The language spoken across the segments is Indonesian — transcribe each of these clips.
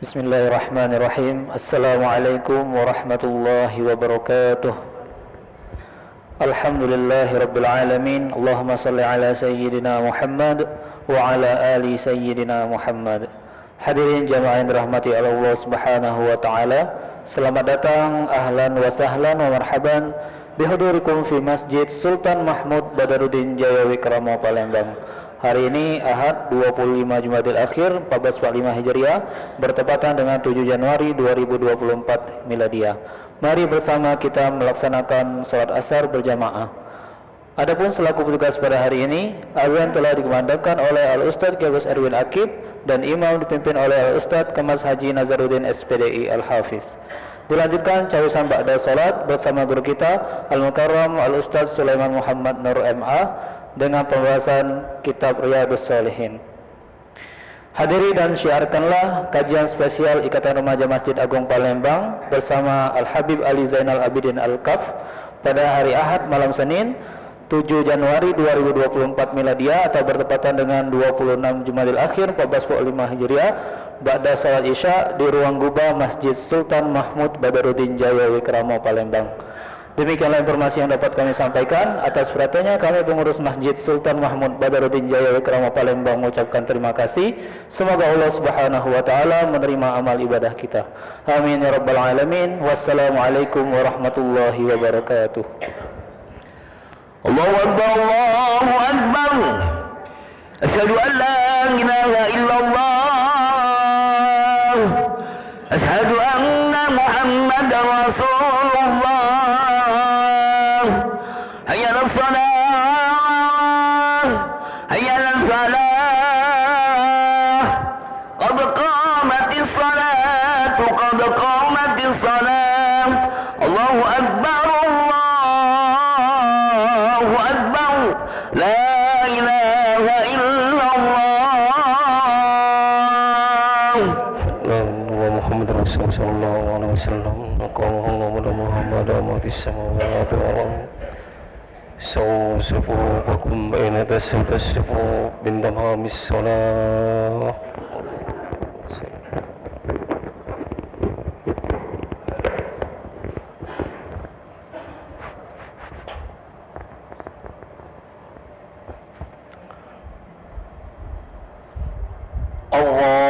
Bismillahirrahmanirrahim. Assalamualaikum warahmatullahi wabarakatuh. Alhamdulillahirabbil alamin. Allahumma shalli ala sayyidina Muhammad wa ala ali sayyidina Muhammad. Hadirin jamaah yang dirahmati Allah Subhanahu wa taala. Selamat datang, ahlan wa sahlan wa marhaban bihudurikum fi Masjid Sultan Mahmud Badaruddin Jaya Wikrama Palembang. Hari ini Ahad 25 Jumadil Akhir 1445 Hijriah bertepatan dengan 7 Januari 2024 Miladiah. Mari bersama kita melaksanakan salat asar berjamaah. Adapun selaku petugas pada hari ini, azan telah dikumandangkan oleh Al-Ustadz Kiai Gus Erwin Akib dan imam dipimpin oleh Al-Ustadz Kemas Haji Nazaruddin SPDI Al-Hafiz. Dilanjutkan cawisan ba'da salat bersama guru kita Al-Mukarram Al-Ustadz Sulaiman Muhammad Nur MA dengan pembahasan kitab Riyadhus Shalihin. Hadiri dan syiarkanlah kajian spesial Ikatan Remaja Masjid Agung Palembang bersama Al-Habib Ali Zainal Abidin Al-Kaf pada hari Ahad malam Senin 7 Januari 2024 Miladiah atau bertepatan dengan 26 Jumadil Akhir 1445 Hijriah ba'da salat Isya di ruang gubah Masjid Sultan Mahmud Badaruddin Jaya Wikrama Palembang. Demikianlah informasi yang dapat kami sampaikan. Atas perhatiannya kami pengurus Masjid Sultan Mahmud Badaruddin Jaya Wikrama Palembang mengucapkan terima kasih. Semoga Allah Subhanahu wa taala menerima amal ibadah kita. Amin ya rabbal alamin. Wassalamualaikum warahmatullahi wabarakatuh. Allahu akbar, Allahu akbar. Asyhadu an la ilaha illallah. Asyhadu anna Muhammadar Rasulullah. Hayya 'alas salah, hayya 'alal falah. Qad qamatis salatu, qad qamatis salah. Allahu akbar, Allahu akbar. La ilaha illallah. Wa Muhammad Rasulullah sallallahu alaihi wasallam. Allahumma Muhammad wa tisawwatu wa sufufakum baina tasaffu bin tamamis salah. Allahu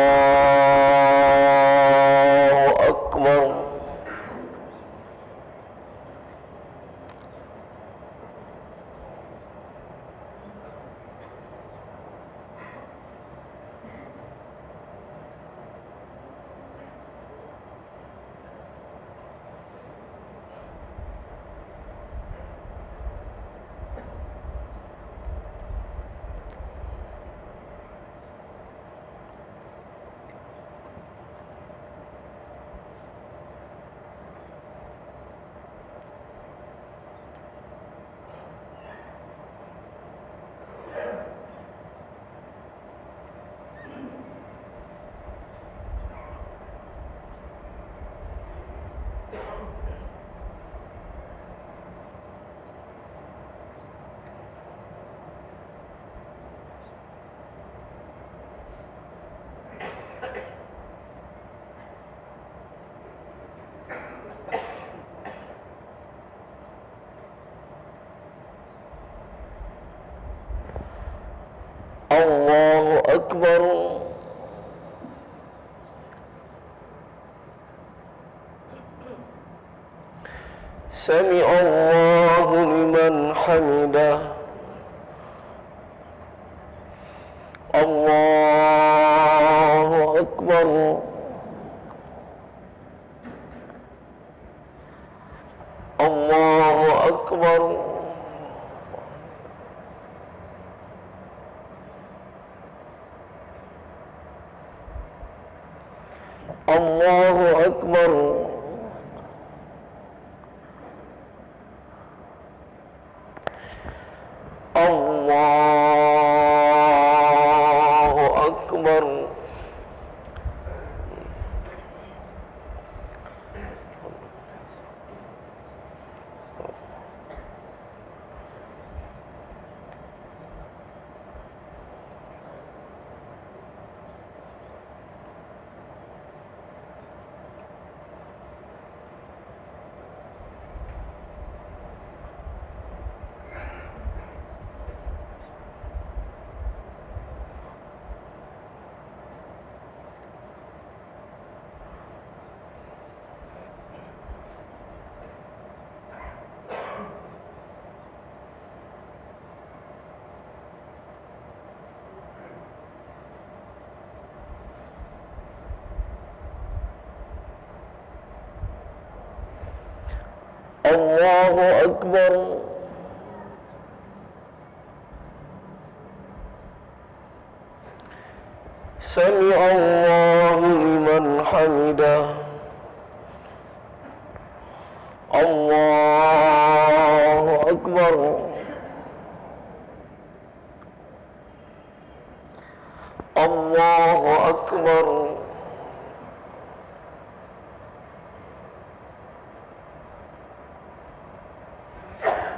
akbar. Allahu akbar. Sami Allahu liman hamidah. Allahu akbar. Allahu akbar. Allahu akbar. Allahu akbar. الله أكبر سمع الله لمن حمده الله أكبر الله أكبر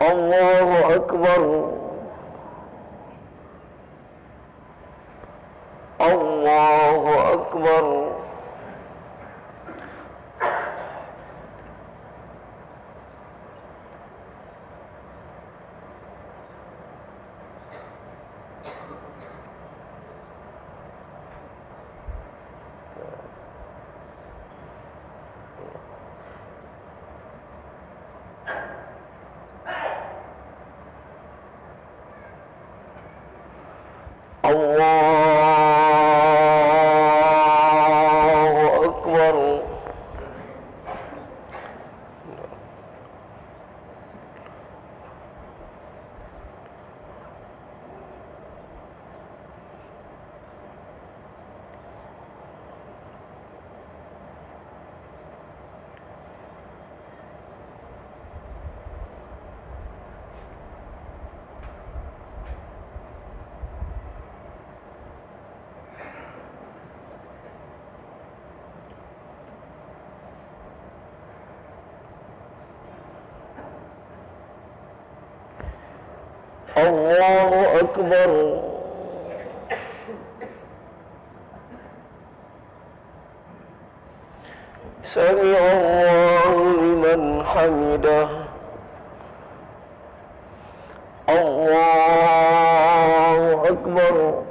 الله أكبر الله أكبر الله أكبر الله أكبر سمع الله لمن حمده الله أكبر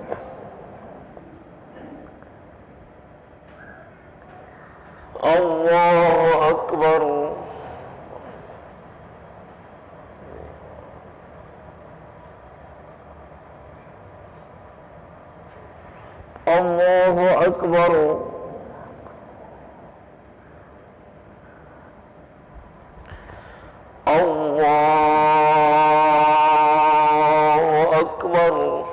الله أكبر الله أكبر الله أكبر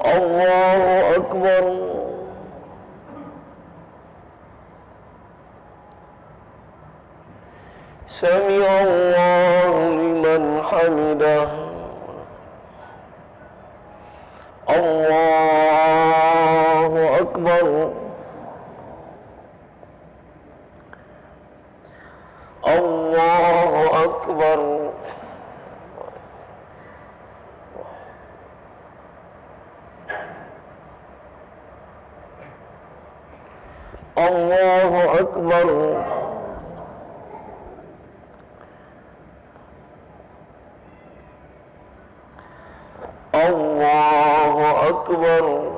الله أكبر سمع الله لمن حمده الله أكبر الله أكبر الله أكبر الله أكبر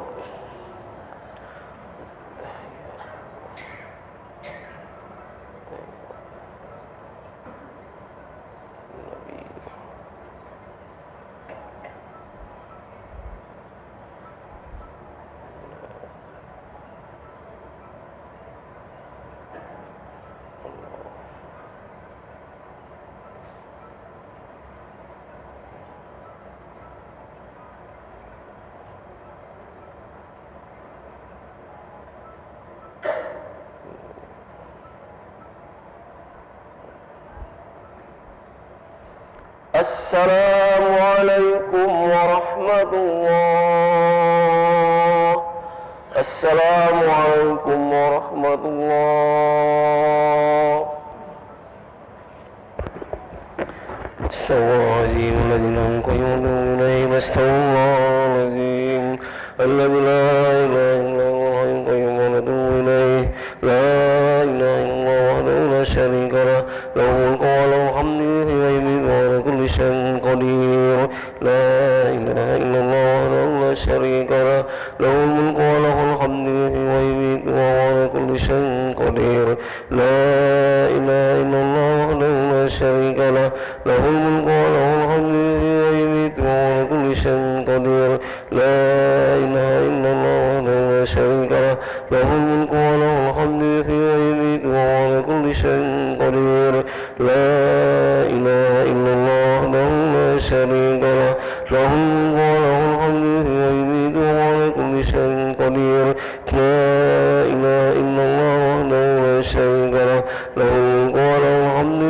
السلام عليكم ورحمة الله. السلام عليكم ورحمة الله. استوى العظيم الذي لا يقيم إليه ما استوى الله العظيم الذي لا إله إلا هو الحي القيوم ونتوب إليه لا إله إلا الله وحده لا شريك له له الملك قدير لا إله إلا الله وحده لا شريك له له الملك وله الحمد يحيي ويميت وهو على كل شيء قدير لا إله إلا الله وحده لا شريك له له الملك وله الحمد يحيي ويميت وهو على كل شيء قدير لا إله إلا الله وحده لا شريك له له الملك وله الحمد يحيي ويميت وهو على كل شيء قدير لا إله إلا الله وحده لا شريك له له الملك وله الحمد يحيي ويميت وهو على كل شيء قدير لا إله إلا الله وحده لا شريك له له الملك وله الحمد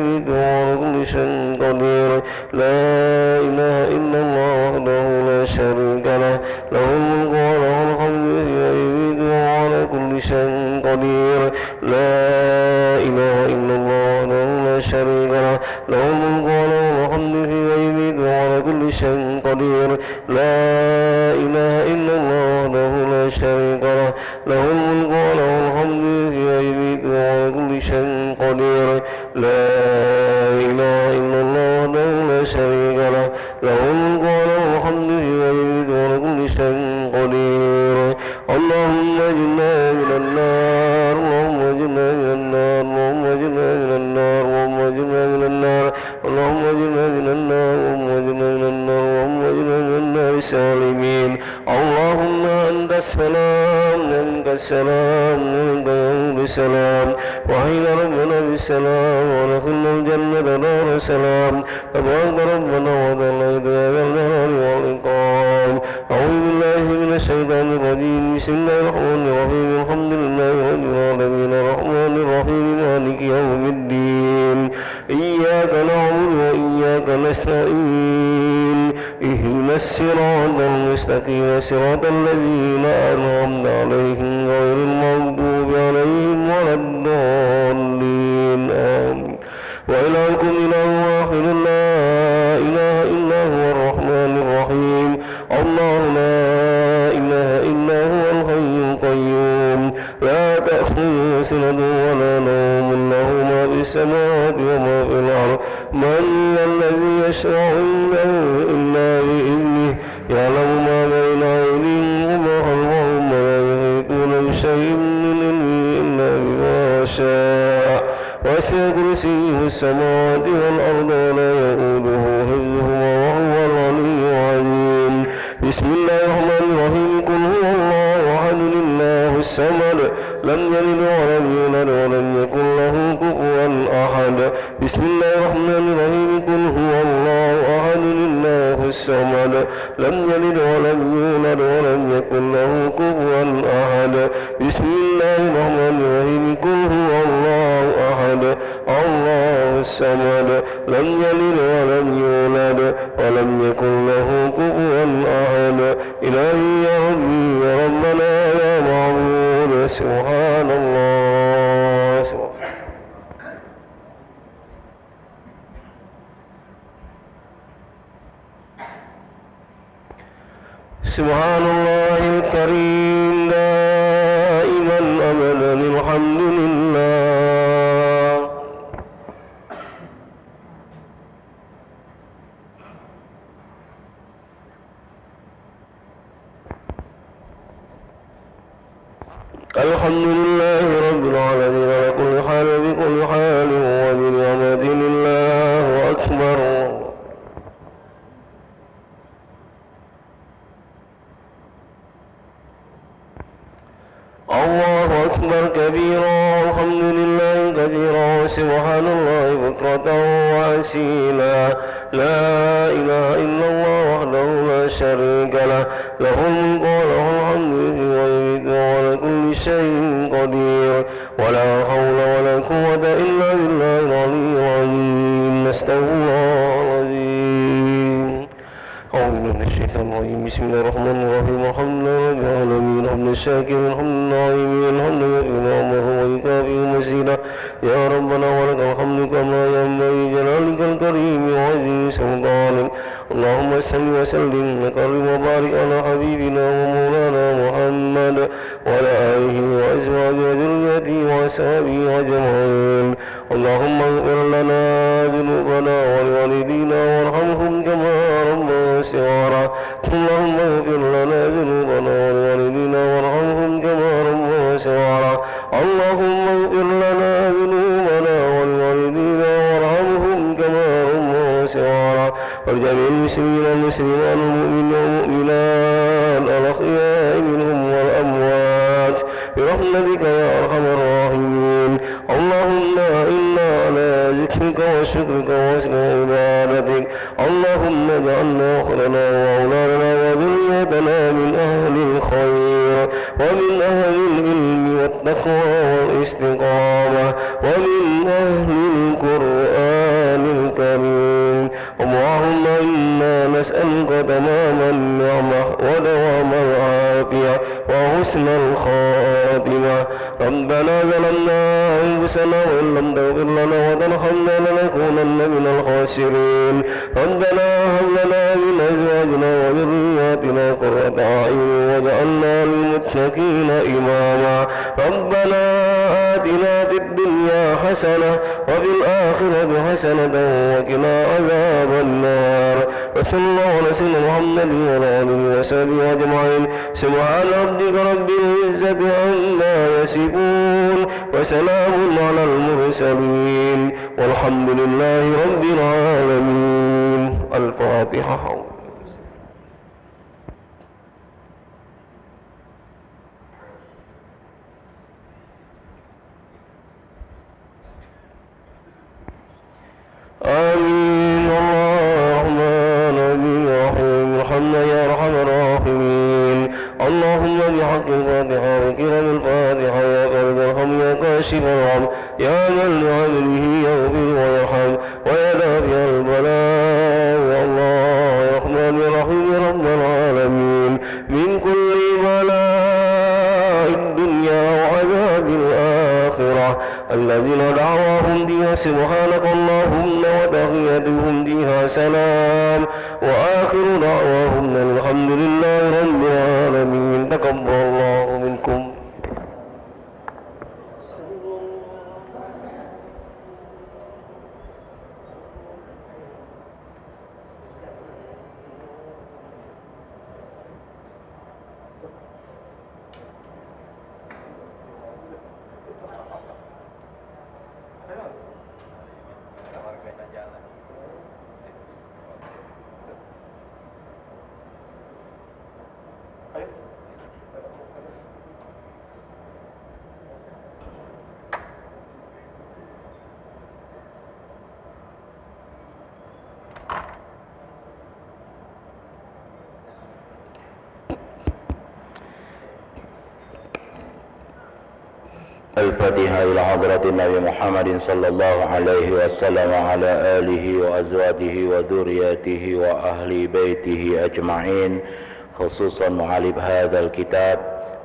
يحيي ويميت وهو على كل شيء قدير لا إله إلا الله وحده لا شريك له له الملك وله الحمد يحيي ويميت وهو على كل شيء قدير لا إله إلا الله وحده لا شريك له له الملك وله الحمد يحيي ويميت وهو على كل شيء قدير لا إله إلا الله وحده لا شريك له له الملك وله الحمد يحيي ويميت وهو على كل شيء قدير لا إله إلا الله وحده لا شريك له له الملك وله الحمد يحيي ويميت وهو على كل شيء قدير اللهم اجعلنا من النار اللهم اجعلنا من النار اللهم اجعلنا من النار اللهم اجعلنا من النار اللهم اجعلنا من النار اللهم اجعلنا من النار اللهم اجعلنا من النار سالمين اللهم أنت السلام منك السلام منك يعود السلام وحينا ربنا بالسلام ودخلنا الجنة دار السلام تبارك ربنا وتعالى يا ذا الجلال والإكرام أعوذ بالله من الشيطان الرجيم بسم الله الرحمن الرحيم الحمد لله رب العالمين الرحمن الرحيم مالك يوم الدين إياك نعبد وإياك نستعين اهدنا الصراط المستقيم صراط الذين أنعمت عليهم غير المغضوب عليهم ولا الضالين آمين وإلهكم إله واحد لا إله إلا هو الرحمن الرحيم الله لا إله إلا هو الحي القيوم لا تأخذه سنة ولا نوم له ما في السماوات وما في الأرض من الذي يشفع عنده إلا بإذنه يعلم ما بين أيديهم وما خلفهم ولا يحيطون بشيء من علمه إلا بما شاء وسع كرسيه السماوات والأرض ولا يؤوده حفظهما وهو العلي العظيم بسم الله الرحمن الرحيم قل هو الله أحد الله الصمد لم يلد ولم يولد ولم يكن له كفوا أحد بسم الله الرحمن الرحيم قل هو الله أحد الله الصمد لم يلد ولم يولد ولم يكن له كفوا أحد بسم الله الرحمن الرحيم قل هو الله أحد الله الصمد لم يلد ولم يولد ولم يكن له كفوا أحد إلهي يا ربي يا ربنا يا معبود سبحان الله سبحان الله الكريم دائما أبدا الحمد لله الحمد لله رب العالمين على كل حال بكل حال وبنعمة الله أكبر الله أكبر كبيرا الحمد لله كثيرا سبحان الله بكرة وأصيلا لا إله إلا الله وحده لا شريك له له الملك وله الحمد ويميت وعلى كل شيء قدير ولا حول ولا قوة إلا بالله العلي العظيم نستغفر الله العظيم أعوذ بالله من الشيطان الرجيم بسم الله الرحمن الرحيم الحمد لله رب العالمين الحمد الشاكر الحمد النعيم الحمد لله نعمه ويكافئ مزيدا يا ربنا ولك الحمد كما ينبغي جلالك الكريم وعظيم سلطانك اللهم صل وسلم وكرم وبارك على حبيبنا ومولانا محمد وعلى آله وأزواجه وذريته وأصحابه أجمعين اللهم اغفر لنا ذنوبنا ولوالدينا وارحمهم ولجميع المسلمين والمسلمات والمؤمنين والمؤمنات الأحياء منهم والأموات برحمتك يا أرحم الراحمين. اللهم إنا على ذكرك وشكرك وحسن عبادتك. اللهم اجعلنا أخرنا وأولادنا وذريتنا من أهل الخير ومن أهل العلم والتقوى والاستقامة ومن أهل القرآن الكريم. اللهم إنا نسألك تمام النعمة ودوام العافية وحسن الخاتمة. ربنا ظلمنا أنفسنا وإن لم تغفر لنا وترحمنا لنكونن من الخاسرين. ربنا هب لنا من أزواجنا وذرياتنا قرة أعين واجعلنا للمتقين إماما. ربنا آتنا في الدنيا حسنة وفي الآخرة حسنة وقنا عذاب النار. وصلى الله على سيدنا محمد وعلى آله وصحبه أجمعين. سبحان ربك رب العزة عما يصفون وسلام على المرسلين والحمد لله رب العالمين. الفاتحة. آمين. اللهم آمين رحيم محمد يا أرحم الراحمين. اللهم بحق الفاتحة وكرم الفاتحة يا قلب الهم يا كاشف الغم يا من لعبده يغفر ويرحم ويدافع البلاء. والله يا رحمن يا رحيم يا رب العالمين من كل بلاء الدنيا وعذاب الآخرة الذين دعواهم بها سبحانك اللهم وتحيتهم بها سلام وآخر دعواهم الحمد لله رب العالمين. تقبل الله منكم. الفاتحة إلى حضرة النبي محمد صلى الله عليه وسلم وعلى آله وأزواجه وذرياته وأهل بيته أجمعين، خصوصا معلم هذا الكتاب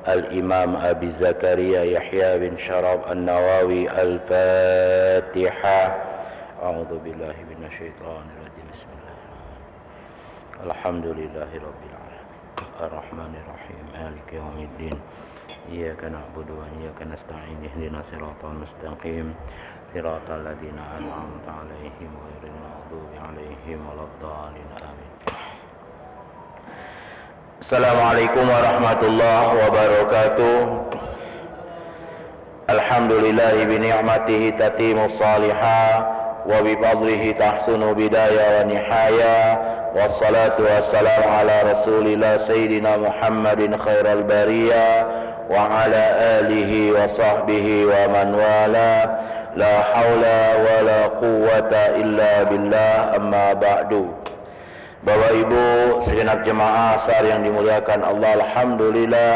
الإمام أبي زكريا يحيى بن شرف النووي. الفاتحة. أعوذ بالله من الشيطان الرجيم. بسم الله الحمد لله رب العالمين الرحمن الرحيم مالك يوم الدين إياك نعبد وإياك نستعين اهدنا الصراط المستقيم صراط الذين أنعمت عليهم غير المغضوب عليهم ولا الضالين آمين. Assalamualaikum warahmatullahi wabarakatuh. Alhamdulillahi bi ni'matihi tatimu salihah wa bi fadlihi tahsunu bidaya wa nihaya. Wassalatu wassalamu ala rasulillah sayyidina Muhammadin khairal bariyah wa ala alihi wa sahbihi wa man wala. La hawla wa la quwwata illa billah, amma ba'du. Bapak Ibu segenap jemaah asar yang dimuliakan Allah, alhamdulillah,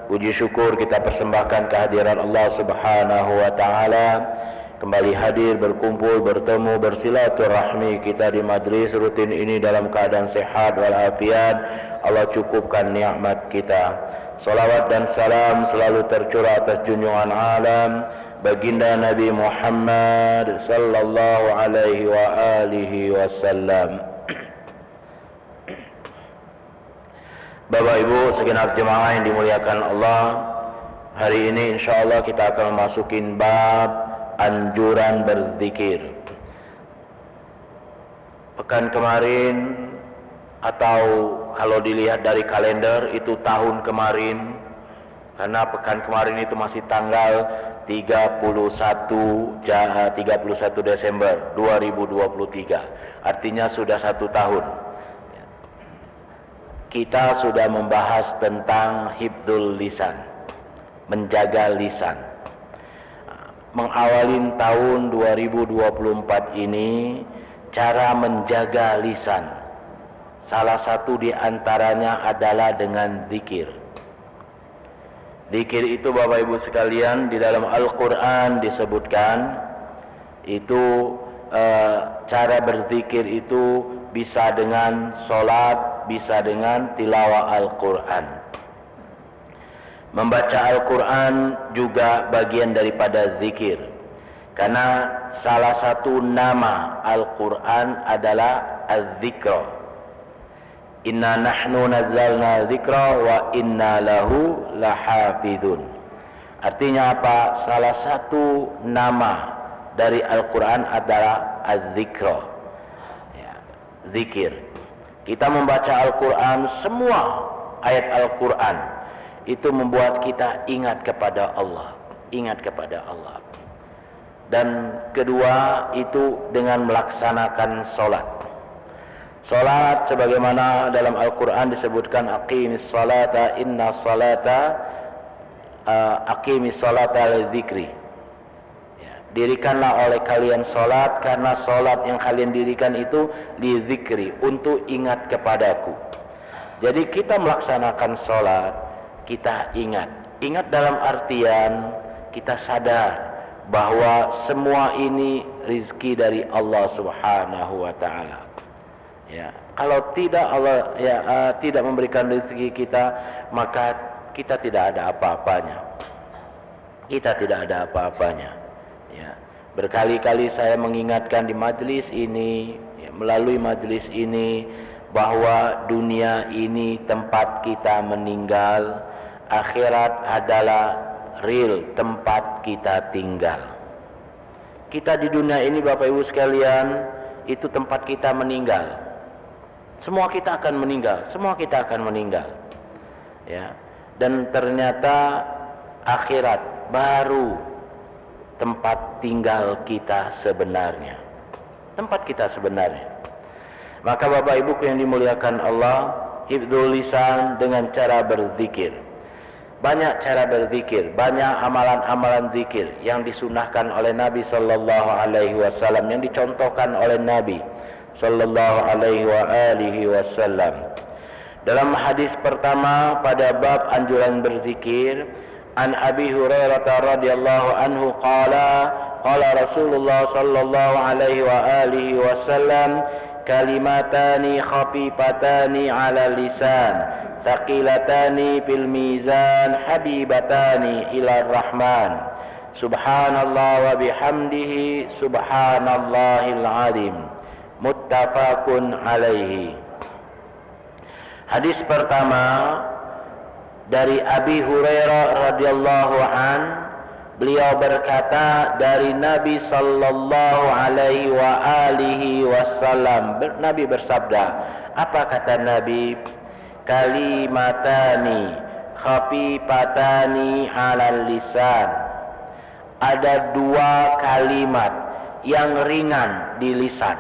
puji syukur kita persembahkan kehadiran Allah Subhanahu wa taala. Kembali hadir, berkumpul, bertemu, bersilaturahmi kita di majlis rutin ini dalam keadaan sehat walafiat. Allah cukupkan nikmat kita. Salawat dan salam selalu tercurah atas junjungan alam baginda Nabi Muhammad sallallahu alaihi wa alihi wasallam. Bapak Ibu segenap jemaah yang dimuliakan Allah, hari ini insyaallah kita akan memasukin bab anjuran berzikir. Pekan kemarin, atau kalau dilihat dari kalender itu tahun kemarin, karena pekan kemarin itu masih tanggal 31 Desember 2023, artinya sudah 1 tahun kita sudah membahas tentang hifdzul lisan, menjaga lisan. Mengawalin tahun 2024 ini, cara menjaga lisan salah satu di antaranya adalah dengan zikir. Zikir itu Bapak Ibu sekalian, di dalam Al-Quran disebutkan itu cara berzikir itu bisa dengan sholat, bisa dengan tilawah Al-Quran. Membaca Al-Quran juga bagian daripada zikir, karena salah satu nama Al-Quran adalah Az-Zikra. Inna nahnu nazzalna dzikra wa inna lahu lahafidun. Artinya apa? Salah satu nama dari Al-Quran adalah Az-Zikra, ya, zikir. Kita membaca Al-Quran, semua ayat Al-Quran itu membuat kita ingat kepada Allah, ingat kepada Allah. Dan kedua itu dengan melaksanakan sholat. Sholat sebagaimana dalam Al-Quran disebutkan aqimis salata inna salata aqimis salata lidzikri. Dirikanlah oleh kalian sholat, karena sholat yang kalian dirikan itu lidzikri, untuk ingat kepadaku. Jadi kita melaksanakan sholat, kita ingat dalam artian kita sadar bahwa semua ini rizki dari Allah Subhanahu wa Ta'ala. Ya, kalau tidak Allah tidak memberikan rezeki kita, maka kita tidak ada apa-apanya. Kita tidak ada apa-apanya. Ya, berkali-kali saya mengingatkan di majelis ini, ya, melalui majelis ini, bahwa dunia ini tempat kita meninggal, akhirat adalah real tempat kita tinggal. Kita di dunia ini Bapak Ibu sekalian, itu tempat kita meninggal. Semua kita akan meninggal, semua kita akan meninggal. Ya. Dan ternyata akhirat baru tempat tinggal kita sebenarnya. Tempat kita sebenarnya. Maka Bapak Ibu yang dimuliakan Allah, hifdzul lisan dengan cara berzikir. Banyak cara berzikir, banyak amalan-amalan zikir yang disunahkan oleh Nabi sallallahu alaihi wasallam, yang dicontohkan oleh Nabi sallallahu alaihi wasallam. Dalam hadis pertama pada bab anjuran berzikir, an Abi Hurairah radhiyallahu anhu qala Rasulullah sallallahu alaihi wasallam, kalimatani khafifatani ala lisan, thaqilatani fil mizan, habibatani ila rahman, subhanallah wa bihamdihi, subhanallahil azim, muttafaqun alaihi. Hadis pertama dari Abi Hurairah radhiyallahu an, beliau berkata dari Nabi sallallahu alaihi wasallam, Nabi bersabda, apa kata Nabi? Kalimatani khafifatani 'alal lisan. Ada dua kalimat yang ringan di lisan.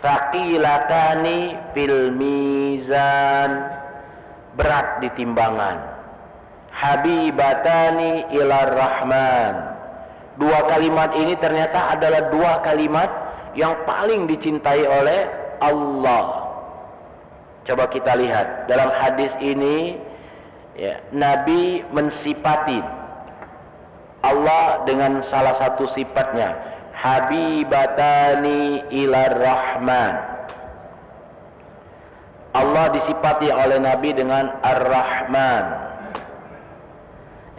Thaqilatani fil mizan, berat di timbangan. Habibatani ilar rahman. Dua kalimat ini ternyata adalah dua kalimat yang paling dicintai oleh Allah. Coba kita lihat dalam hadis ini, ya, Nabi mensifati Allah dengan salah satu sifatnya, habibatani ilar rahman. Allah disifati oleh Nabi dengan ar-Rahman.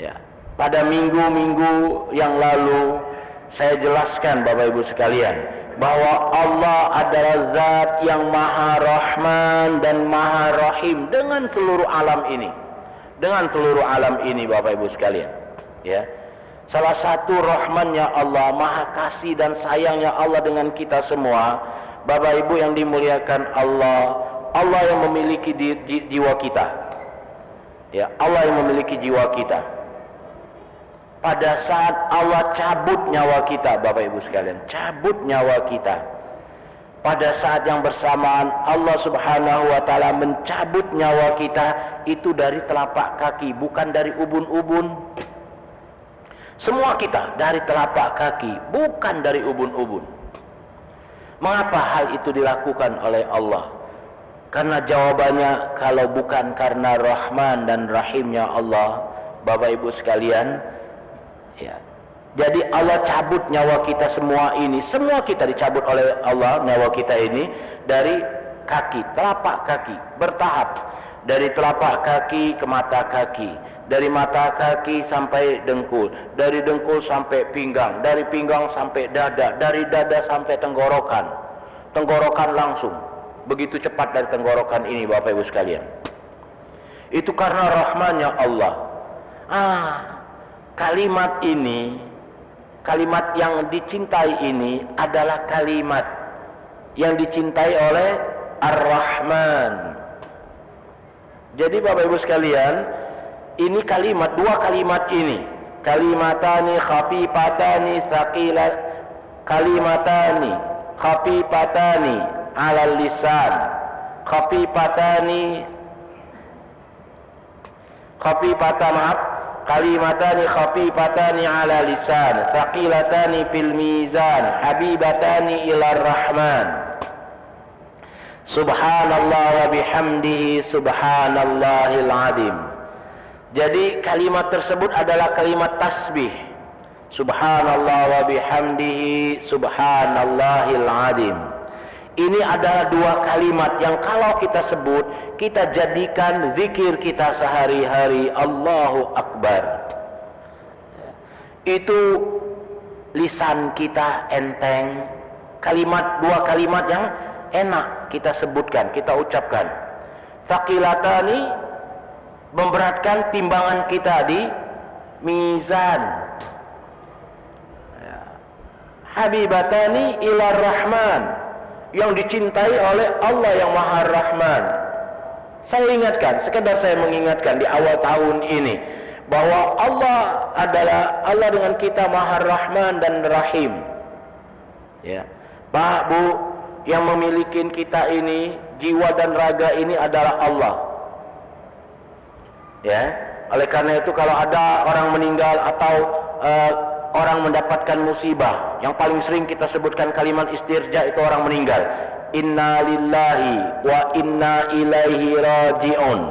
Ya, pada minggu-minggu yang lalu saya jelaskan Bapak Ibu sekalian bahwa Allah adalah zat yang maha rahman dan maha rahim dengan seluruh alam ini. Dengan seluruh alam ini Bapak Ibu sekalian. Ya. Salah satu rahmannya Allah, maha kasih dan sayangnya Allah dengan kita semua. Bapak Ibu yang dimuliakan Allah, Allah yang memiliki jiwa kita. Ya, Allah yang memiliki jiwa kita. Pada saat Allah cabut nyawa kita, Bapak Ibu sekalian, cabut nyawa kita, pada saat yang bersamaan Allah Subhanahu wa ta'ala mencabut nyawa kita itu dari telapak kaki, bukan dari ubun-ubun. Semua kita dari telapak kaki, bukan dari ubun-ubun. Mengapa hal itu dilakukan oleh Allah? Karena jawabannya, kalau bukan karena Rahman dan Rahimnya Allah, Bapak Ibu sekalian, ya. Jadi Allah cabut nyawa kita semua ini, semua kita dicabut oleh Allah nyawa kita ini dari kaki, telapak kaki, bertahap. Dari telapak kaki ke mata kaki, dari mata kaki sampai dengkul, dari dengkul sampai pinggang, dari pinggang sampai dada, dari dada sampai tenggorokan, tenggorokan langsung. Begitu cepat dari tenggorokan ini, Bapak Ibu sekalian. Itu karena rahmannya Allah. Kalimat ini, kalimat yang dicintai ini adalah kalimat yang dicintai oleh Ar-Rahman. Jadi Bapak Ibu sekalian, ini kalimat, dua kalimat ini, kalimatani khafifatani thaqilat, kalimatani khafifatani alal lisan, kalimatani khafifatani ala lisan, thaqilatani fil mizan, habibatani ilar rahman. Subhanallah wa bihamdihi subhanallahil azim. Jadi kalimat tersebut adalah kalimat tasbih. Subhanallah wa bihamdihi subhanallahil azim. Ini adalah dua kalimat yang kalau kita sebut, kita jadikan zikir kita sehari-hari. Allahu Akbar. Itu lisan kita enteng. Kalimat, dua kalimat yang enak kita sebutkan, kita ucapkan. Thaqilatani, memberatkan timbangan kita di mizan. Habibatani ilar rahman, yang dicintai oleh Allah yang Maha Rahman. Saya ingatkan, sekedar saya mengingatkan di awal tahun ini, bahwa Allah adalah Allah dengan kita Maha Rahman dan Rahim. Ya, Pak, Bu, yang memiliki kita ini, jiwa dan raga ini adalah Allah. Ya, oleh karena itu kalau ada orang meninggal atau orang mendapatkan musibah, yang paling sering kita sebutkan kalimat istirja itu orang meninggal. Inna lillahi wa inna ilaihi raji'un.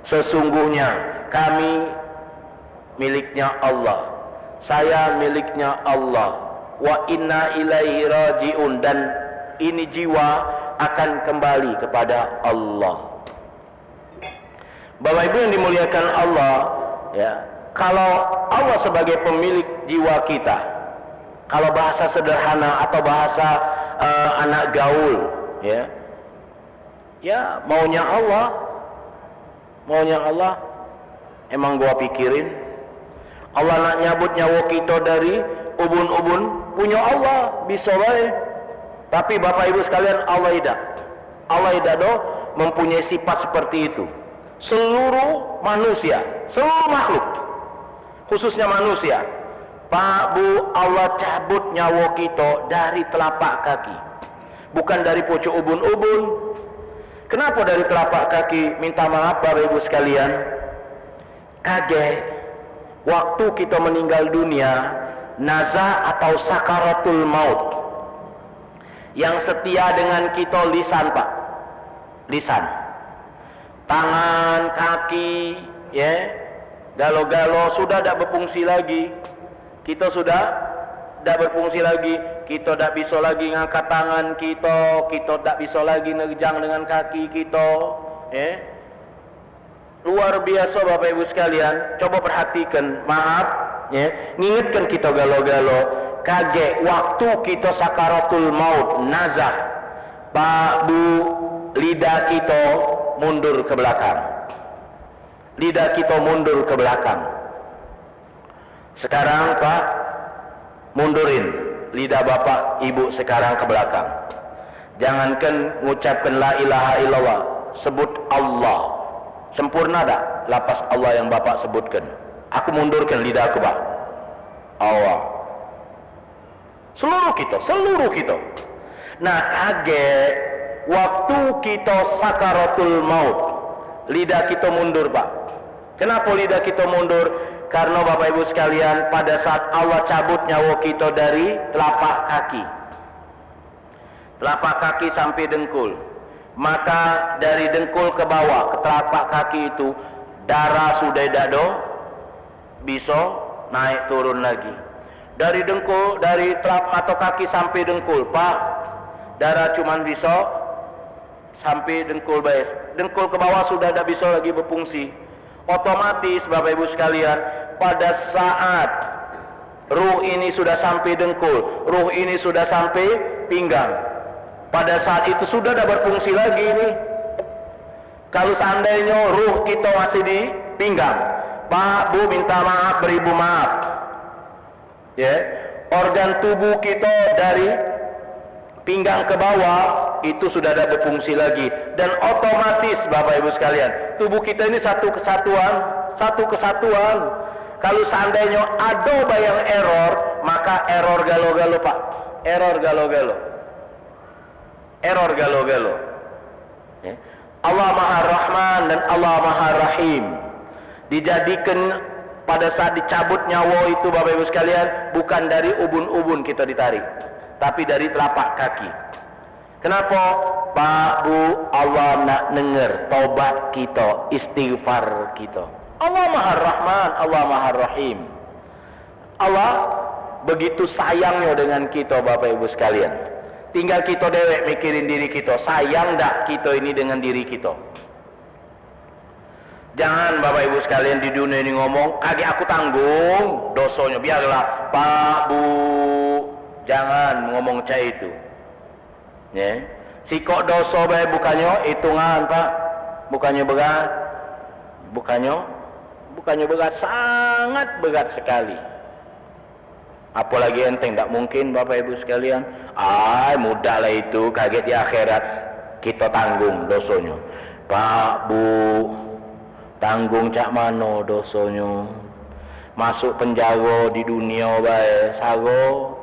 Sesungguhnya kami miliknya Allah, saya miliknya Allah, wa inna ilaihi raji'un, dan ini jiwa akan kembali kepada Allah. Bapak Ibu yang dimuliakan Allah, ya, kalau Allah sebagai pemilik jiwa kita, kalau bahasa sederhana atau bahasa anak gaul, ya, maunya Allah, emang gua pikirin, Allah nak nyabut nyawa kita dari ubun-ubun, punya Allah bisa baik. Tapi Bapak Ibu sekalian, Allah tidak mempunyai sifat seperti itu. Seluruh manusia, seluruh makhluk, khususnya manusia, Pak, Bu, Allah cabut nyawa kita dari telapak kaki, bukan dari pucuk ubun-ubun. Kenapa dari telapak kaki? Minta maaf Bapak Ibu sekalian, kaget waktu kita meninggal dunia, nazah atau sakaratul maut. Yang setia dengan kita lisan, Pak, lisan, tangan, kaki, ya, galo-galo sudah tidak berfungsi lagi. Kita sudah tidak berfungsi lagi. Kita tidak bisa lagi ngangkat tangan kita tidak bisa lagi ngejang dengan kaki kita, ya. Luar biasa Bapak Ibu sekalian. Coba perhatikan, maaf, ya, ngingetkan kita galo-galo, kaget waktu kita sakaratul maut, nazah, Pak, Bu, lidah kita mundur ke belakang. Lidah kita mundur ke belakang. Sekarang Pak, mundurin lidah Bapak Ibu sekarang ke belakang. Jangankan mengucapkan la ilaha illallah, sebut Allah. Sempurna tak lapas Allah yang Bapak sebutkan? Aku mundurkan lidah aku, Pak. Allah. Seluruh kita. Nah, kaget waktu kita sakaratul maut, lidah kita mundur, Pak. Kenapa lidah kita mundur? Karena Bapak Ibu sekalian, pada saat Allah cabut nyawa kita dari telapak kaki sampai dengkul, maka dari dengkul ke bawah ke telapak kaki itu darah sudah tidak bisa naik turun lagi. Dari dengkul, dari telapak atau kaki sampai dengkul, Pak, darah cuma bisa sampai dengkul baik. Dengkul ke bawah sudah tidak bisa lagi berfungsi. Otomatis Bapak Ibu sekalian, pada saat ruh ini sudah sampai dengkul, ruh ini sudah sampai pinggang, pada saat itu sudah tidak berfungsi lagi ini. Kalau seandainya ruh kita masih di pinggang, Pak, Bu, minta maaf, beribu maaf, ya, organ tubuh kita dari pinggang ke bawah itu sudah ada berfungsi lagi, dan otomatis Bapak Ibu sekalian, tubuh kita ini satu kesatuan. Kalau seandainya ada yang error, maka error galo-galo, Pak, error galo-galo. Ya. Allah Maha Rahman dan Allah Maha Rahim. Dijadikan pada saat dicabut nyawa itu Bapak Ibu sekalian, bukan dari ubun-ubun kita ditarik, tapi dari telapak kaki. Kenapa? Pak, Bu, Allah nak denger taubat kita, istighfar kita. Allah Maha Rahman, Allah Maha Rahim. Allah begitu sayangnya dengan kita Bapak Ibu sekalian. Tinggal kita dewek mikirin diri kita, sayang tak kita ini dengan diri kita. Jangan Bapak Ibu sekalian di dunia ini ngomong, kaki aku tanggung dosanya, biarlah. Pak, Bu, jangan ngomong cah itu. Ya. Si kok dosa bae bukannya hitungan, Pak. Bukannya berat, sangat berat sekali. Apalagi enteng, tak mungkin Bapak Ibu sekalian. Mudah lah itu, kaget di akhirat kita tanggung dosanya. Pak, Bu, tanggung cak mano dosanya. Masuk penjara di dunia bae sago.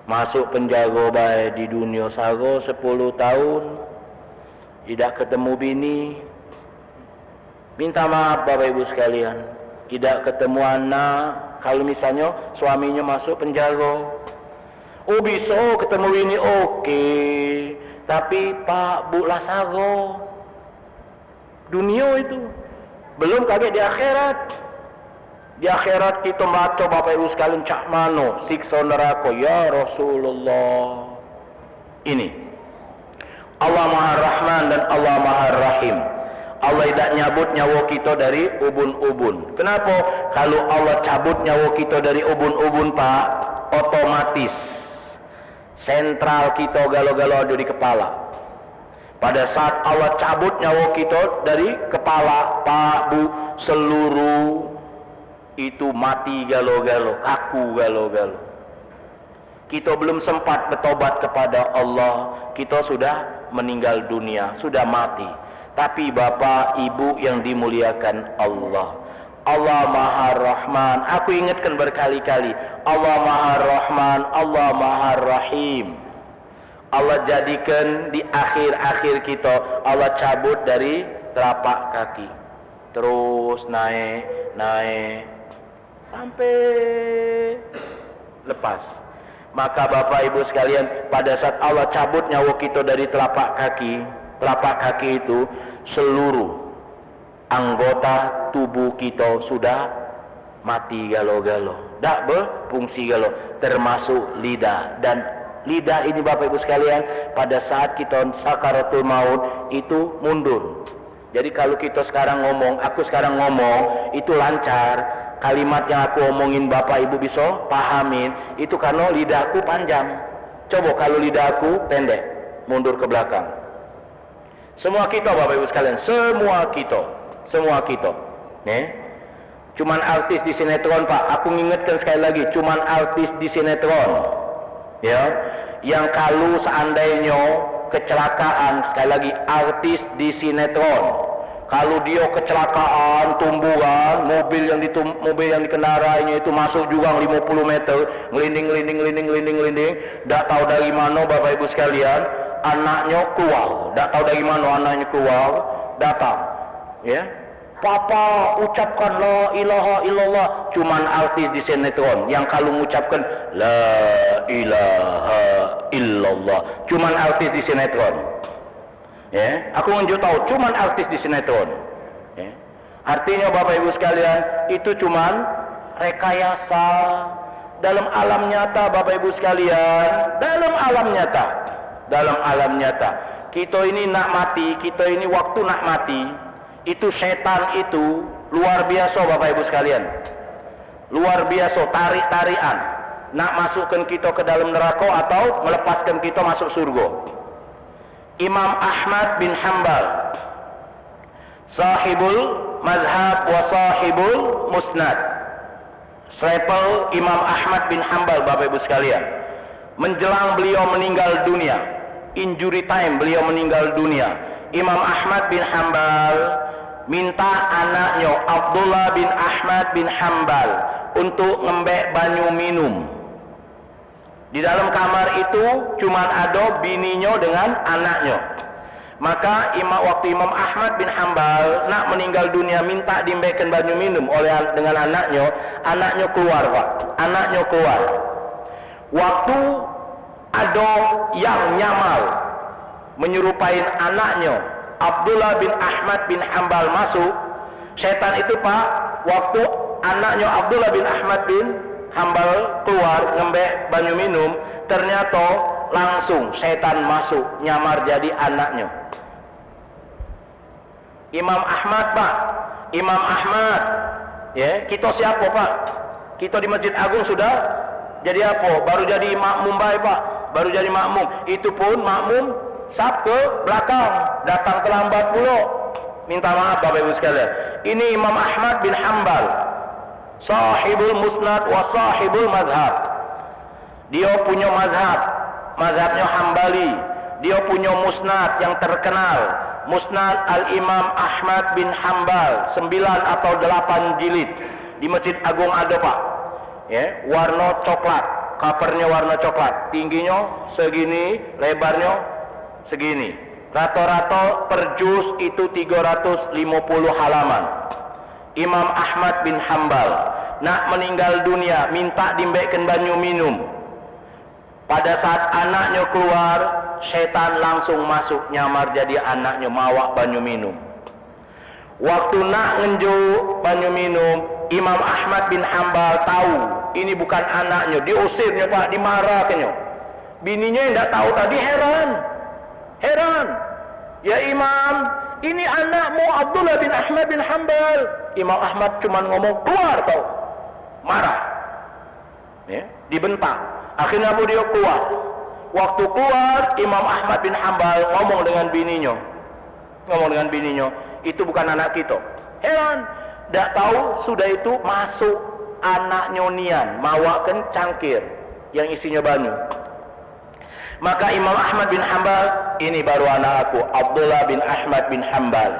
Masuk penjara bae di dunia sago 10 tahun. Tidak ketemu bini. Minta maaf Bapak Ibu sekalian, tidak ketemu anak. Kalau misalnya suaminya masuk penjara, oh bisa ketemu ini, oke. Tapi Pak, Bu lah sago. Dunia itu belum kaget di akhirat. Di akhirat kita baca Bapak Ibu sekalian, cak mano siksa neraka ya Rasulullah. Ini Allah Maha Rahman dan Allah Maha Rahim. Allah tidak nyabut nyawa kita dari ubun-ubun. Kenapa? Kalau Allah cabut nyawa kita dari ubun-ubun, Pak, otomatis sentral kita galo-galo ada di kepala. Pada saat Allah cabut nyawa kita dari kepala, Pak, Bu, seluruh itu mati galo-galo, kaku galo-galo. Kita belum sempat bertobat kepada Allah, kita sudah meninggal dunia, sudah mati. Tapi Bapak Ibu yang dimuliakan Allah, Allah Maha Rahman. Aku ingatkan berkali-kali, Allah Maha Rahman, Allah Maha Rahim. Allah jadikan di akhir-akhir kita, Allah cabut dari telapak kaki, terus naik sampai lepas. Maka Bapak Ibu sekalian, pada saat Allah cabut nyawa kita dari telapak kaki itu, seluruh anggota tubuh kita sudah mati galo-galo, tak berfungsi galo, termasuk lidah. Dan lidah ini Bapak Ibu sekalian, pada saat kita sakaratul maut itu mundur. Jadi kalau kita sekarang ngomong, aku sekarang ngomong, itu lancar. Kalimat yang aku omongin Bapak Ibu bisa pahamin, itu karena lidahku panjang. Coba kalau lidahku pendek, mundur ke belakang. Semua kita Bapak Ibu sekalian, semua kita nih, cuman artis di sinetron, Pak. Aku ngingetkan sekali lagi, cuman artis di sinetron, ya, yang kalau seandainya kecelakaan, sekali lagi, artis di sinetron Kalau dia kecelakaan, tumbuhan, mobil yang dikendarainya itu masuk jurang 50 meter, ngelinding, tak tahu dari mana Bapak Ibu sekalian, anaknya keluar, tak tahu dari mana anaknya keluar, datang, ya. Papa ucapkan la ilaha illallah, cuman artis di sinetron yang kalau mengucapkan la ilaha illallah, cuman artis di sinetron. Ya, aku nunjuk tahu cuman artis di sinetron. Ya. Artinya Bapak Ibu sekalian, itu cuman rekayasa. Dalam alam nyata Bapak Ibu sekalian, dalam alam nyata kita ini nak mati, kita ini waktu nak mati, itu setan itu luar biasa Bapak Ibu sekalian, luar biasa, tarik-tarian nak masukkan kita ke dalam neraka atau melepaskan kita masuk surga. Imam Ahmad bin Hanbal, sahibul madhab wa sahibul musnad, Imam Ahmad bin Hanbal Bapak Ibu sekalian, menjelang beliau meninggal dunia, injury time beliau meninggal dunia, Imam Ahmad bin Hanbal minta anaknya Abdullah bin Ahmad bin Hanbal untuk ngembek banyu minum. Di dalam kamar itu cuma ada bininya dengan anaknya. Maka waktu Imam Ahmad bin Hanbal nak meninggal dunia minta dimbekkan banyu minum dengan anaknya keluar Pak. Anaknya keluar. Waktu ada yang nyamal menyerupai anaknya Abdullah bin Ahmad bin Hanbal masuk, setan itu Pak, waktu anaknya Abdullah bin Ahmad bin Hanbal keluar ngembek banyu minum, ternyata langsung setan masuk nyamar jadi anaknya. Imam Ahmad Pak, Imam Ahmad, ya, kita siapa Pak? Kita di Masjid Agung sudah jadi apa? Baru jadi makmum baik Pak, baru jadi makmum. Itu pun makmum sab ke belakang, datang terlambat pula. Minta maaf Bapak Ibu sekalian. Ini Imam Ahmad bin Hanbal, sahibul musnad wa sahibul madhab. Dia punya mazhabnya Hambali. Dia punya musnad yang terkenal, Musnad Al-Imam Ahmad bin Hanbal, 9 atau 8 jilid. Di Masjid Agung ada Pak, ya, warna coklat, covernya warna coklat, tingginya segini, lebarnya segini, rata-rata per juz itu 350 halaman. Imam Ahmad bin Hanbal nak meninggal dunia minta dimbekkan banyu minum. Pada saat anaknya keluar, setan langsung masuk nyamar jadi anaknya, mawa banyu minum. Waktu nak ngenjuk banyu minum, Imam Ahmad bin Hanbal tahu ini bukan anaknya, diusirnya Pak, dimarahnya. Bininya yang tidak tahu tadi heran, ya Imam, ini anakmu Abdullah bin Ahmad bin Hanbal. Imam Ahmad cuma ngomong keluar tau, marah, ya, dibentak. Akhirnya dia keluar. Waktu keluar, Imam Ahmad bin Hanbal ngomong dengan bininya, itu bukan anak kita. Heran, tidak tahu sudah itu masuk anak nyonian, mawakan cangkir yang isinya banyu. Maka Imam Ahmad bin Hanbal, ini baru anak aku, Abdullah bin Ahmad bin Hanbal.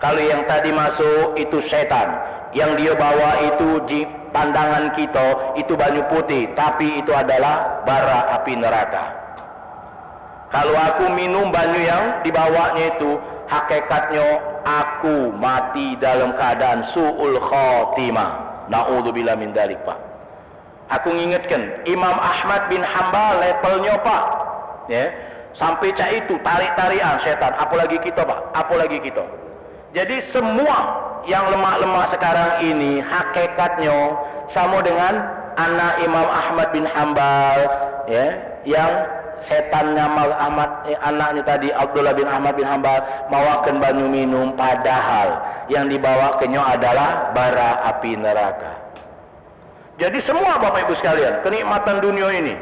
Kalau yang tadi masuk itu setan, yang dia bawa itu di pandangan kita itu banyu putih, tapi itu adalah bara api neraka. Kalau aku minum banyu yang dibawanya itu, hakikatnya aku mati dalam keadaan su'ul khotimah. Na'udzubillah min dzalik Pak. Aku ngingetkan, Imam Ahmad bin Hanbal levelnya Pak, ya, sampai cak itu tarik-tarian setan, apalagi kita Pak, apalagi kita. Jadi semua yang lemak-lemak sekarang ini hakikatnya sama dengan anak Imam Ahmad bin Hanbal, ya, yang setan nyamal anaknya tadi Abdullah bin Ahmad bin Hanbal mawakan banyu minum, padahal yang dibawakannya adalah bara api neraka. Jadi semua Bapak Ibu sekalian, kenikmatan dunia ini,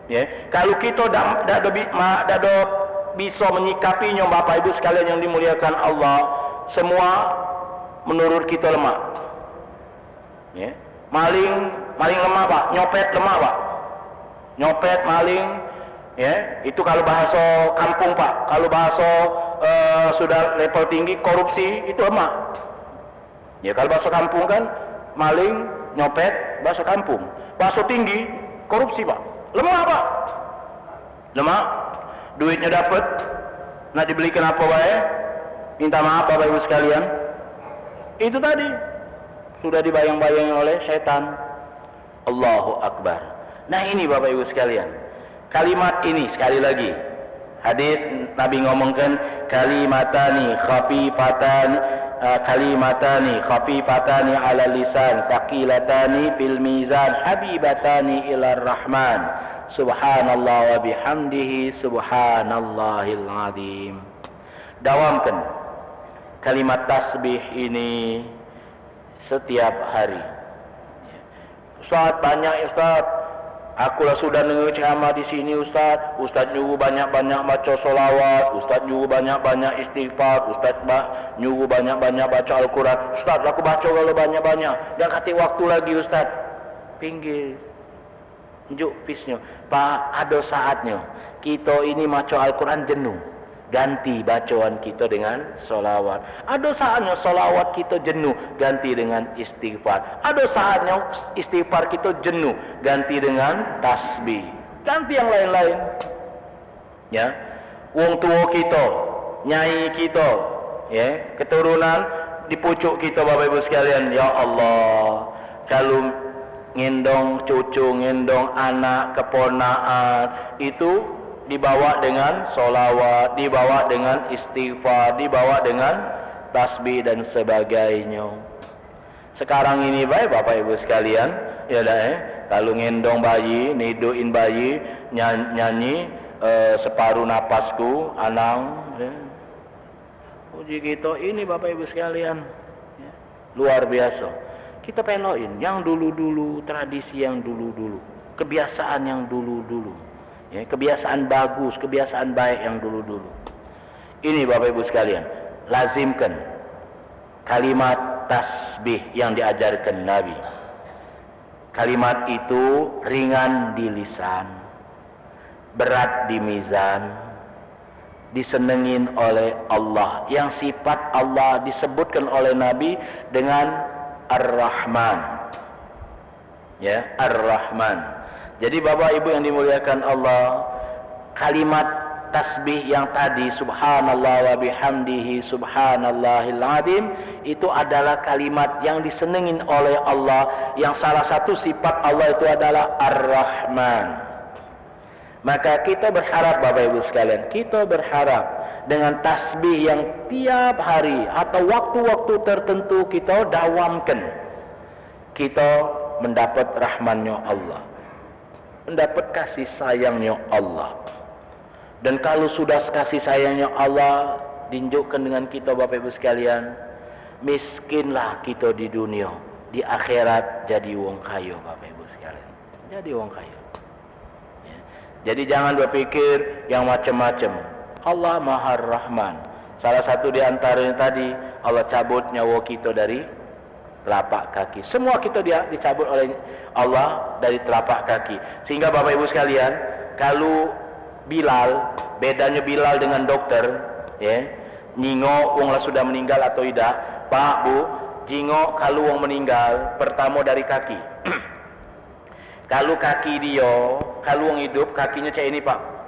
ya, kalau kita tidak bisa menyikapinya Bapak Ibu sekalian yang dimuliakan Allah, semua menurut kita lemah, ya. Maling lemah Pak, nyopet lemah Pak, nyopet, maling, ya, itu kalau bahasa kampung Pak. Kalau bahasa sudah level tinggi korupsi itu lemah. Ya kalau bahasa kampung kan maling, nyopet, bahasa kampung. Bahasa tinggi korupsi Pak, lemah Pak, lemah. Duitnya dapat, nak dibelikan apa baik, minta maaf Bapak Ibu sekalian. Itu tadi sudah dibayang-bayangi oleh setan. Allahu Akbar. Nah ini Bapak Ibu sekalian, kalimat ini sekali lagi, hadis Nabi ngomongkan kalimatani khafifatani ala lisan thaqilatani fil mizan habibatani ilar rahman subhanallah wa bihamdihi subhanallahil azim. Dawamkan kalimat tasbih ini setiap hari. Ustaz, banyak Ustaz, aku lah sudah dengar ceramah di sini Ustaz. Ustaz nyuruh banyak-banyak baca solawat, Ustaz nyuruh banyak-banyak istighfar, Ustaz nyuruh banyak-banyak baca Al-Quran. Ustaz, aku baca kalau banyak-banyak. Dan kata waktu lagi Ustaz, pinggir, unjuk pisnya. Pak, ada saatnya kita ini baca Al-Quran jenuh, ganti bacaan kita dengan solawat. Ada saatnya solawat kita jenuh, ganti dengan istighfar. Ada saatnya istighfar kita jenuh, ganti dengan tasbih, ganti yang lain-lain. Ya, wong tua kita, nyai kita, ya, keturunan di pucuk kita Bapak Ibu sekalian. Ya Allah, kalau ngendong cucu, ngendong anak, keponaan itu dibawa dengan solawat, dibawa dengan istighfar, dibawa dengan tasbih dan sebagainya. Sekarang ini baik Bapak Ibu sekalian, ya dah kalau ngendong bayi, niduin bayi, nyanyi separuh napasku, anang, ya. Puji kita ini Bapak Ibu sekalian, ya. Luar biasa. Kita peloin yang dulu-dulu, tradisi yang dulu-dulu, kebiasaan yang dulu-dulu. Ya, kebiasaan bagus, kebiasaan baik yang dulu-dulu. Ini Bapak Ibu sekalian, lazimkan kalimat tasbih yang diajarkan Nabi. Kalimat itu ringan di lisan, berat di mizan, disenengin oleh Allah. Yang sifat Allah disebutkan oleh Nabi dengan Ar-Rahman. Ya, Ar-Rahman. Jadi Bapak Ibu yang dimuliakan Allah, kalimat tasbih yang tadi subhanallah wa bihamdihi subhanallahil azim itu adalah kalimat yang disenengin oleh Allah, yang salah satu sifat Allah itu adalah Ar-Rahman. Maka kita berharap Bapak Ibu sekalian, kita berharap dengan tasbih yang tiap hari atau waktu-waktu tertentu kita dawamkan, kita mendapat rahmannya Allah, mendapat kasih sayangnya Allah. Dan kalau sudah kasih sayangnya Allah ditunjukkan dengan kita Bapak Ibu sekalian, miskinlah kita di dunia, di akhirat jadi wong kaya Bapak Ibu sekalian, jadi wong kaya. Ya. Jadi jangan berpikir yang macam-macam. Allah Maha Rahman. Salah satu di antaranya tadi, Allah cabut nyawa kita dari telapak kaki. Semua kita dicabut oleh Allah dari telapak kaki. Sehingga Bapak Ibu sekalian, kalau Bilal, bedanya Bilal dengan dokter, ya, nyingo wong lah sudah meninggal atau tidak. Pak, Bu, jingo kalau wong meninggal pertama dari kaki. Kalau kaki dia, kalau wong hidup kakinya cek ini Pak.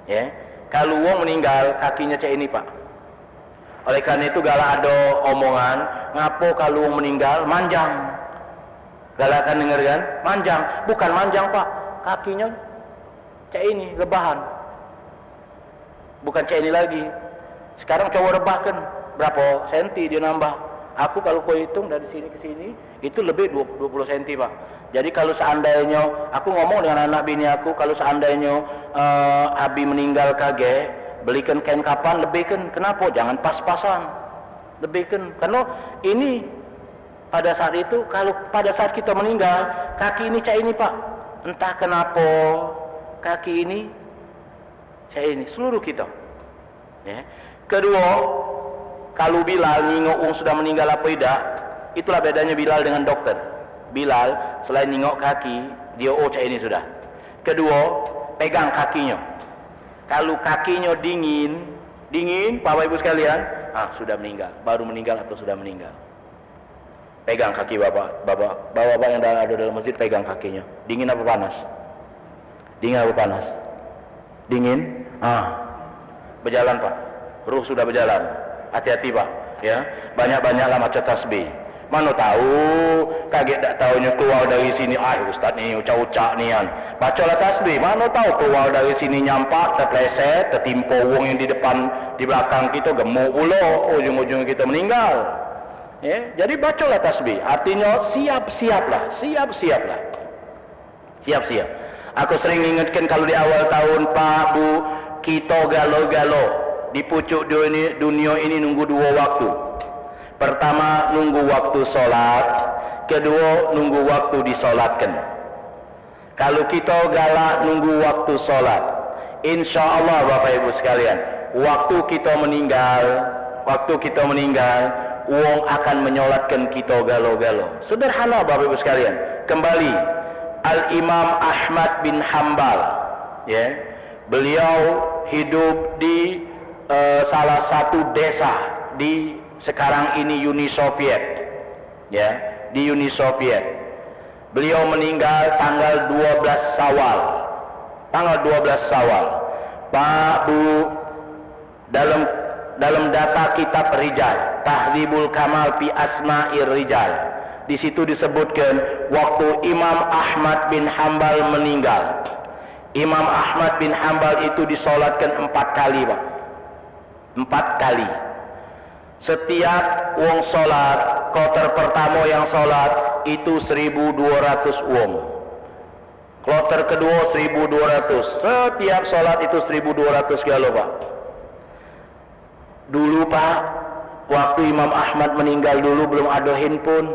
Ya, kalau wong meninggal kakinya cek ini Pak. Oleh karena itu galak ada omongan, ngapo kalau wong meninggal manjang. Galak akan dengar kan? Manjang, bukan manjang Pak, kakinya cek ini, rebahan. Bukan cek ini lagi. Sekarang coba rebahkan berapa senti dia nambah. Aku kalau kau hitung dari sini ke sini itu lebih 20 senti Pak. Jadi kalau seandainya aku ngomong dengan anak bini aku, kalau seandainya Abi meninggal kage, belikan kain kapan, lebihkan. Kenapa? Jangan pas-pasan, lebihkan. Karena ini pada saat itu, kalau pada saat kita meninggal, kaki ini cak ini Pak, entah kenapa kaki ini cak ini, seluruh kita. Ya. Kedua, kalau Bilal nyingok sudah meninggal apa tidak, itulah bedanya Bilal dengan dokter. Bilal selain nyingok kaki, dia cak ini sudah. Kedua, pegang kakinya. Kalau kakinya dingin, Bapak Ibu sekalian, sudah meninggal, baru meninggal atau sudah meninggal. Pegang kaki bapak yang ada dalam masjid, pegang kakinya. Dingin apa panas? Dingin apa panas? Dingin. Berjalan Pak. Ruh sudah berjalan. Hati-hati Pak. Ya, banyak-banyaklah maca tasbih. Mana tahu, kaget tak tahunya keluar dari sini. Ustaz ni ucap-ucap ni kan. Bacalah tasbih. Mana tahu keluar dari sini nyampak, terpleset, tertimpa wong yang di belakang kita, gemuk pula. Ujung-ujung kita meninggal. Ya, jadi bacalah tasbih. Artinya siap-siaplah. Siap-siap. Aku sering ingatkan kalau di awal tahun, Pak, Bu, kita galo-galo di pucuk dunia ini nunggu 2 waktu. Pertama, nunggu waktu sholat. Kedua, nunggu waktu disolatkan. Kalau kita galak nunggu waktu sholat, insya Allah Bapak Ibu sekalian, waktu kita meninggal, wong akan menyolatkan kita galo-galo. Sederhana Bapak Ibu sekalian. Kembali, Al-Imam Ahmad bin Hanbal, ya, beliau hidup di salah satu desa di sekarang ini Uni Soviet, ya, di Uni Soviet. Beliau meninggal tanggal 12 Syawal. Pak, Bu, dalam data kitab Rijal, Tahdzibul Kamal fi Asma'ir Rijal, di situ disebutkan waktu Imam Ahmad bin Hanbal meninggal. Imam Ahmad bin Hanbal itu disolatkan 4 kali, Pak. 4 kali. Setiap wong solat, kloter pertama yang solat itu 1.200 wong. Kloter kedua 1.200. Setiap solat itu 1.200 galo, Pak. Dulu Pak, waktu Imam Ahmad meninggal dulu belum ada handphone.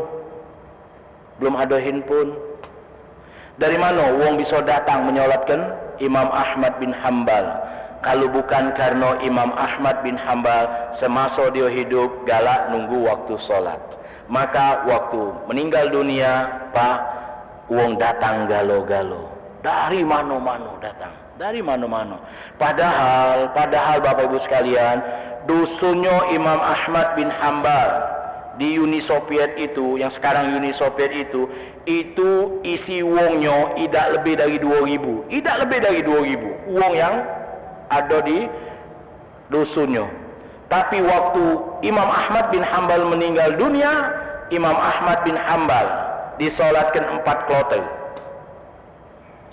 Dari mana wong bisa datang menyolatkan Imam Ahmad bin Hanbal? Kalau bukan karena Imam Ahmad bin Hanbal semasa dia hidup galak nunggu waktu solat. Maka waktu meninggal dunia, Pak, wong datang galo-galo. Dari mana-mana datang. Dari mana-mana. Padahal Bapak Ibu sekalian, dusunnya Imam Ahmad bin Hanbal di Uni Soviet itu, yang sekarang Uni Soviet itu isi wongnya tidak lebih dari 2.000. Tidak lebih dari 2.000 wong yang ada di dusunnya. Tapi waktu Imam Ahmad bin Hanbal meninggal dunia, Imam Ahmad bin Hanbal disolatkan 4 kloter.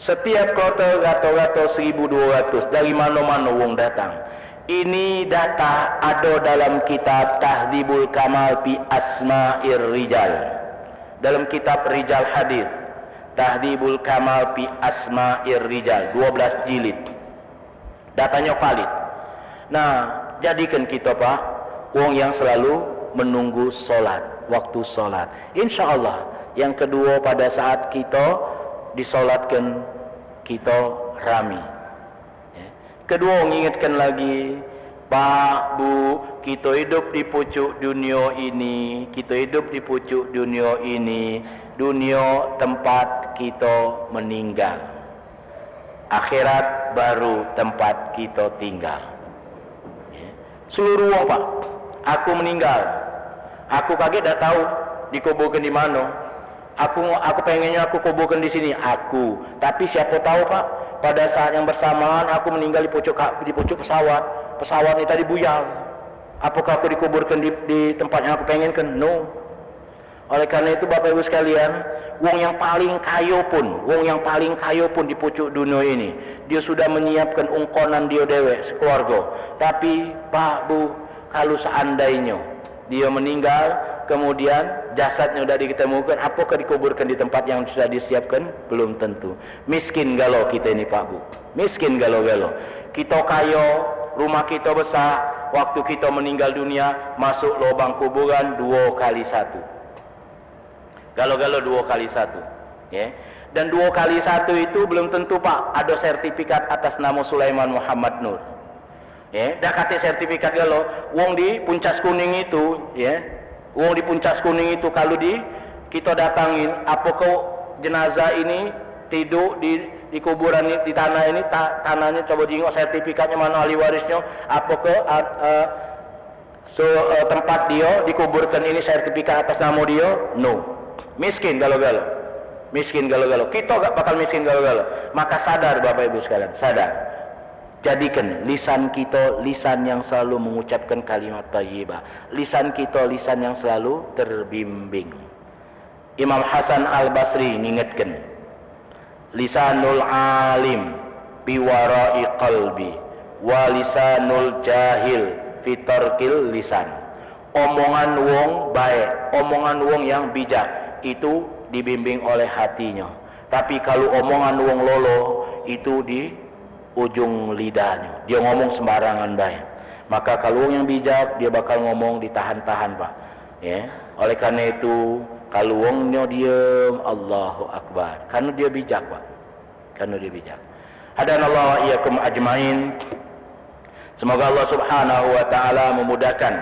Setiap kloter rata-rata 1.200. Dari mana-mana wong datang. Ini data ada dalam kitab Tahdzibul Kamal fi Asma'ir Rijal. Dalam kitab Rijal Hadis, Tahdzibul Kamal fi Asma'ir Rijal, 12 jilid. Datanya valid. Nah, jadikan kita, Pak, wong yang selalu menunggu solat, waktu solat. Insya Allah, yang kedua pada saat kita disolatkan, kita rami. Kedua, mengingatkan lagi, Pak, Bu, kita hidup di pucuk dunia ini. Dunia tempat kita meninggal. Akhirat baru tempat kita tinggal. Seluruh orang, Pak, aku meninggal. Aku kaget dah tahu dikuburkan di mana. Aku pengennya aku kuburkan di sini. Tapi siapa tahu, Pak, pada saat yang bersamaan aku meninggal di pucuk pesawat. Pesawat ini tadi buyar. Apakah aku dikuburkan di tempat yang aku pengenkan? No. Oleh karena itu Bapak Ibu sekalian, wong yang paling kaya pun di pucuk dunia ini, dia sudah menyiapkan ungkonan dia dewek sekeluarga. Tapi Pak, Bu, kalau seandainya dia meninggal, kemudian jasadnya sudah ditemukan, apakah dikuburkan di tempat yang sudah disiapkan? Belum tentu. Miskin galau kita ini, Pak, Bu. Miskin galau-galau. Kita kaya, rumah kita besar, waktu kita meninggal dunia masuk lubang kuburan 2x1. Galau-galau 2x1, ya. Dan 2x1 itu belum tentu, Pak, ada sertifikat atas nama Sulaiman Muhammad Nur. Ya, dah kata sertifikat galau, wong di Puncak Kuning itu, ya. Wong di Puncak Kuning itu kalau kita datangin, apakah jenazah ini tidur di di kuburan di tanah ini, tanahnya coba tengok sertifikatnya mana, ahli warisnya apa ke tempat dia dikuburkan ini sertifikat atas nama dia, no. Miskin galau-galau, miskin galau-galau. Kita gak bakal miskin galau-galau. Maka sadar Bapak Ibu sekalian, sadar. Jadikan lisan kita lisan yang selalu mengucapkan kalimat thayyibah. Lisan kita lisan yang selalu terbimbing. Imam Hasan Al-Basri ngingetkan, lisanul alim biwara'i qalbi wa lisanul jahil fitarkil lisan. Omongan wong baik, omongan wong yang bijak itu dibimbing oleh hatinya. Tapi kalau omongan wong lolo itu di ujung lidahnya, dia ngomong sembarangan baik. Maka kalau wong yang bijak dia bakal ngomong ditahan-tahan Pak, ya. Oleh karena itu kalau wongnya diam, Allahu Akbar, karena dia bijak Pak, karena dia bijak. Hadanallahu wa iyyakum ajmain. Semoga Allah Subhanahu wa taala memudahkan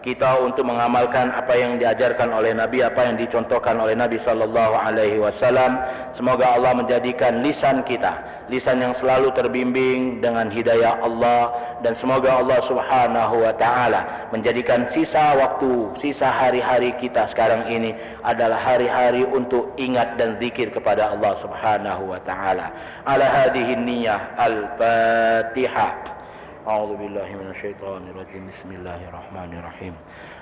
kita untuk mengamalkan apa yang diajarkan oleh Nabi, apa yang dicontohkan oleh Nabi sallallahu alaihi wasallam. Semoga Allah menjadikan lisan kita lisan yang selalu terbimbing dengan hidayah Allah, dan semoga Allah Subhanahu wa taala menjadikan sisa waktu, sisa hari-hari kita sekarang ini adalah hari-hari untuk ingat dan zikir kepada Allah Subhanahu wa taala. Ala hadhihi niyyah al-Fatihah. A'udzu billahi minasyaitonir rajim. Bismillahirrahmanirrahim.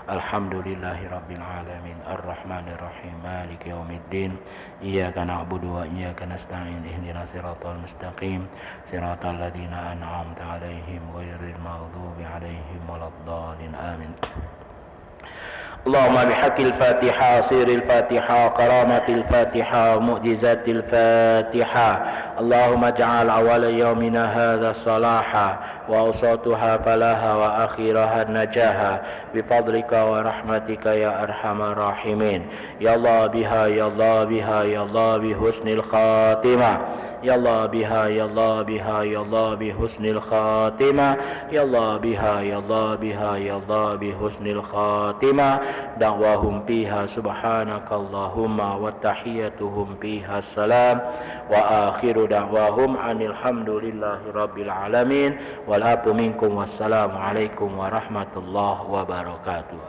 Alhamdulillahi rabbil alamin arrahmanir rahim maliki yaumiddin iyyaka na'budu wa iyyaka nasta'in ihdinas siratal mustaqim siratal ladzina an'amta 'alaihim ghairil maghdubi 'alaihim waladdallin amin. اللهم بحق الفاتحة سير الفاتحة كرامة الفاتحة معجزات الفاتحة اللهم اجعل أول يومنا هذا صلاحا وأوسطها فلاحا وآخرها نجاحا بفضلك ورحمتك يا أرحم الراحمين. يا الله بها يا الله بها يا الله بحسن الخاتمة يا الله بها يا الله بها يا الله بحسن الخاتمة يا الله بها يا الله بها يا الله بحسن الخاتمة. دعواهم فيها سبحانك اللهم وتحيتهم فيها السلام وآخر دعواهم عن الحمد لله رب العالمين والعفو منكم والسلام عليكم ورحمة الله وبركاته.